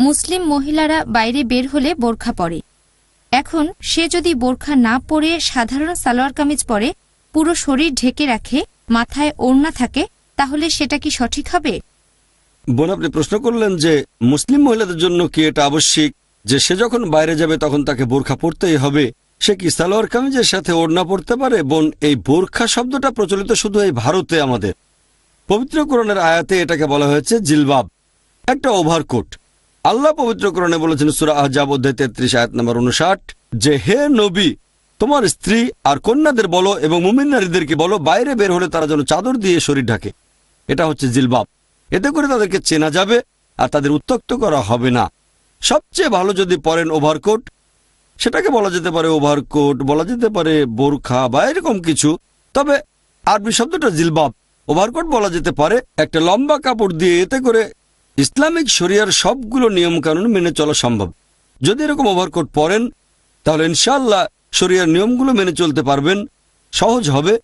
মুসলিম মহিলারা বাইরে বের হলে বোরখা পরে। এখন সে যদি বোরখা না পরে সাধারণ সালোয়ার কামিজ পরে, পুরো শরীর ঢেকে রাখে, মাথায় ওড়না থাকে, তাহলে সেটা কি সঠিক হবে? বোন, আপনি প্রশ্ন করলেন যে মুসলিম মহিলাদের জন্য কি এটা আবশ্যিক যে সে যখন বাইরে যাবে তখন তাকে বোরখা পরতেই হবে? সে কি সালোয়ার কামিজের সাথে ওড়না পরতে পারে? বোন, এই বোরখা শব্দটা প্রচলিত শুধু এই ভারতে। আমাদের পবিত্র কোরআনের আয়াতে এটাকে বলা হয়েছে জিলবাব, একটা ওভারকোট। আল্লাহ পবিত্র কোরআনে বলেছেন সূরা আহজাব অধ্যায় 33 আয়াত নম্বর 59 যে হে নবী, তোমার স্ত্রী আর কন্যাদের বলো এবং মুমিন নারীদেরকে বলো বাইরে বের হলে তারা যেন চাদর দিয়ে শরীর ঢাকে। এটা হচ্ছে জিলবাব। এতে করে তাদেরকে চেনা যাবে আর তাদের উত্ত্যক্ত করা হবে না। সবচেয়ে ভালো যদি পরেন ওভারকোট, সেটাকে বলা যেতে পারে ওভারকোট, বলা যেতে পারে বোরখা বা এরকম কিছু। তবে আরবি শব্দটা জিলবাব। ওভারকোট বলা যেতে পারে একটা লম্বা কাপড় দিয়ে। এতে করে ইসলামিক শরিয়ার সবগুলো নিয়মকানুন মেনে চলা সম্ভব। যদি এরকম ওভারকোট পরেন তাহলে ইনশাআল্লাহ শরিয়ার নিয়মগুলো মেনে চলতে পারবেন, সহজ হবে।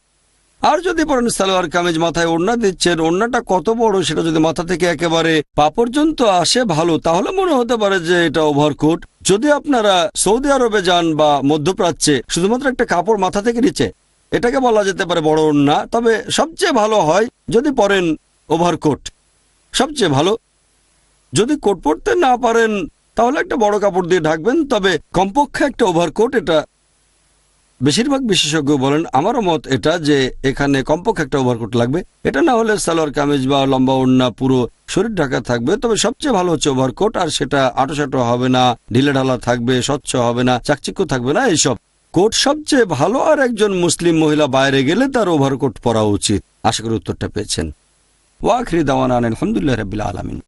আর যদি পরেন সালোয়ার কামিজ, মাথায় ওড়না দিচ্ছেন, ওড়নাটা কত বড় সেটা যদি মাথা থেকে একেবারে পা পর্যন্ত আসে ভালো, তাহলে মনে হতে পারে যে এটা ওভারকোট। যদি আপনারা সৌদি আরবে যান বা মধ্যপ্রাচ্যে, শুধুমাত্র একটা কাপড় মাথা থেকে নিচে, এটাকে বলা যেতে পারে বড় ওড়না। তবে সবচেয়ে ভালো হয় যদি পরেন ওভারকোট, সবচেয়ে ভালো। যদি কোট পরতে না পারেন তাহলে একটা বড় কাপড় দিয়ে ঢাকবেন। তবে কমপক্ষে একটা ওভারকোট, এটা বেশিরভাগ বিশেষজ্ঞ বলেন, আমারও মত এটা যে এখানে কমপক্ষে একটা ওভারকোট লাগবে। এটা না হলে সালোয়ার কামিজ বা লম্বা ওড়না পুরো শরীর ঢাকা থাকবে। তবে সবচেয়ে ভালো হচ্ছে ওভারকোট, আর সেটা আঁটোসাঁটো হবে না, ঢিলে ঢালা থাকবে, স্বচ্ছ হবে না, চাকচিক্য থাকবে না, এইসব। কোট সবচেয়ে ভালো। আর একজন মুসলিম মহিলা বাইরে গেলে তার ওভারকোট পরা উচিত। আশা করি উত্তরটা পেয়েছেন। ওয়া আখিরি দাওয়ানা আলহামদুলিল্লাহি রাব্বিল আলামিন।